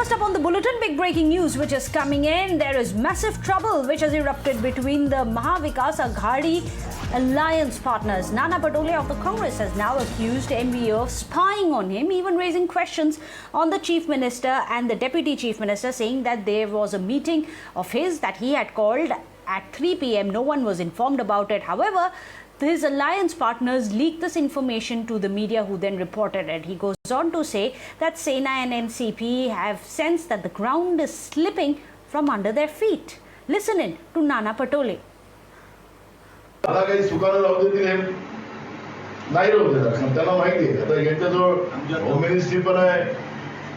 First up on the bulletin, big breaking news which is coming in. There is massive trouble which has erupted between the Maha Vikas Aghadi alliance partners. Nana Patole of the Congress has now accused MVA of spying on him, even raising questions on the Chief Minister and the Deputy Chief Minister, saying that there was a meeting of his that he had called at 3 p.m. No one was informed about it. However, his alliance partners leaked this information to the media, who then reported it. He goes on to say that Sena and NCP have sensed that the ground is slipping from under their feet. Listen in to Nana Patole. आता काही सुखानं राहू देतील हे नाही राहू देणार. त्यांना माहिती आहे आता यांच्याजवळ home ministry पण आहे,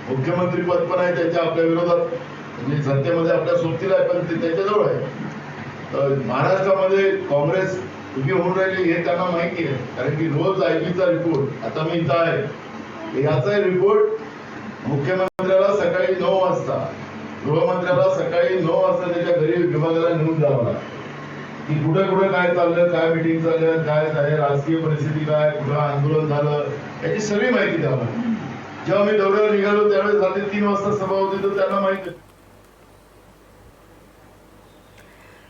मुख्यमंत्री पद पण आहे त्यांच्या आपल्या विरोधात, म्हणजे सत्तेमध्ये आपल्या सोबतीला आहे, पण ते त्यांच्याजवळ आहे. महाराष्ट्रामध्ये काँग्रेस उभी होऊन राहिली हे त्यांना माहिती आहे, कारण की रोज आयबीचा रिपोर्ट, आता मी इथं आहे याचा रिपोर्ट मुख्यमंत्र्याला सकाळी 9 वाजता, गृहमंत्र्याला सकाळी 9 वाजता त्याच्या घरी विभागाला नेऊन जावं लागतं की कुठे कुठे काय चाललं, काय मिटिंग चाललं, काय आहे, राजकीय परिस्थिती काय, कुठं आंदोलन झालं, याची सगळी माहिती द्यावं. जेव्हा मी दौऱ्यावर निघालो त्यावेळेस रात्री 3 वाजता सभा होती, तर त्यांना माहिती.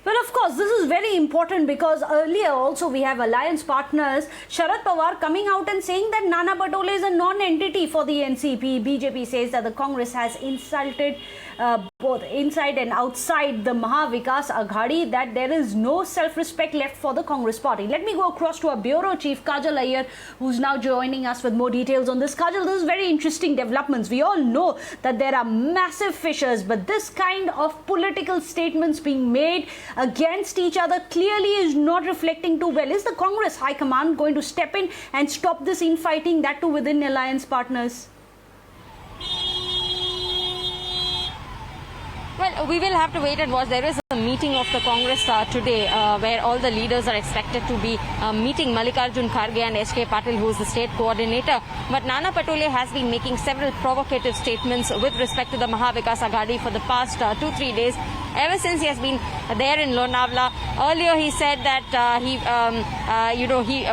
Well, of course, this is very important because earlier also we have alliance partners, Sharad Pawar, coming out and saying that Nana Patole is a non-entity for the NCP. BJP says that the Congress has insulted both inside and outside the Maha Vikas Aghadi, that there is no self-respect left for the Congress party. Let me go across to our bureau chief, Kajal Iyer, who's now joining us with more details on this. Kajal, this is very interesting developments. We all know that there are massive fissures, but this kind of political statements being made against each other clearly is not reflecting too well. Is the Congress High Command going to step in and stop this infighting, that too within alliance partners? Well, we will have to wait and watch. There is a meeting of the Congress today where all the leaders are expected to be meeting Mallikarjun Kharge and H.K. Patil, who is the state coordinator. But Nana Patole has been making several provocative statements with respect to the Maha Vikas Aghadi for the past 2-3 days. Ever since he has been there in Lonavla. Earlier he said that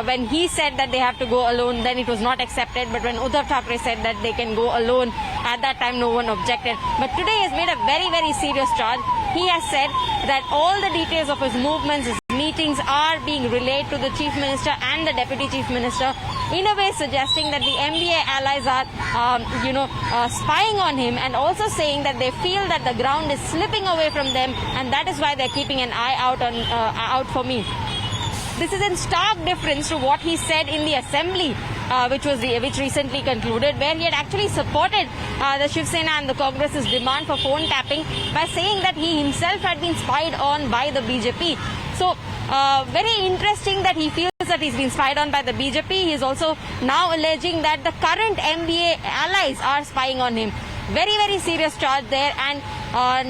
when he said that they have to go alone, then it was not accepted. But when Uddhav Thackeray said that they can go alone, at that time no one objected. But today he has made a very, very serious charge. He has said that all the details of his movements, his meetings are being relayed to the Chief Minister and the Deputy Chief Minister, in a way suggesting that the MBA allies are, spying on him, and also saying that they feel that the ground is slipping away from them, and that is why they're keeping an eye out for me. This is in stark difference to what he said in the assembly, which recently concluded, where he had actually supported the Shiv Sena and the Congress's demand for phone tapping by saying that he himself had been spied on by the BJP. So, very interesting that he feels that he's been spied on by the BJP. He is also now alleging that the current MBA allies are spying on him. Very, very serious charge there, and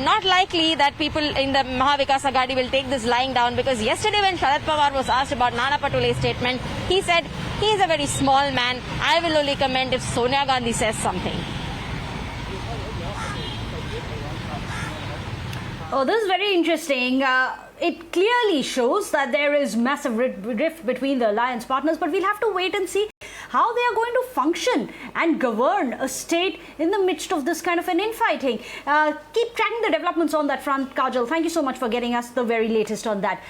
not likely that people in the Maha Vikas Aghadi will take this lying down, because yesterday when Sharad Pawar was asked about Nana Patole's statement, he said he is a very small man. I will only comment if Sonia Gandhi says something. Oh, this is very interesting. It clearly shows that there is massive rift between the alliance partners, but we'll have to wait and see how they are going to function and govern a state in the midst of this kind of an infighting. Keep tracking the developments on that front, Kajal. Thank you so much for getting us the very latest on that.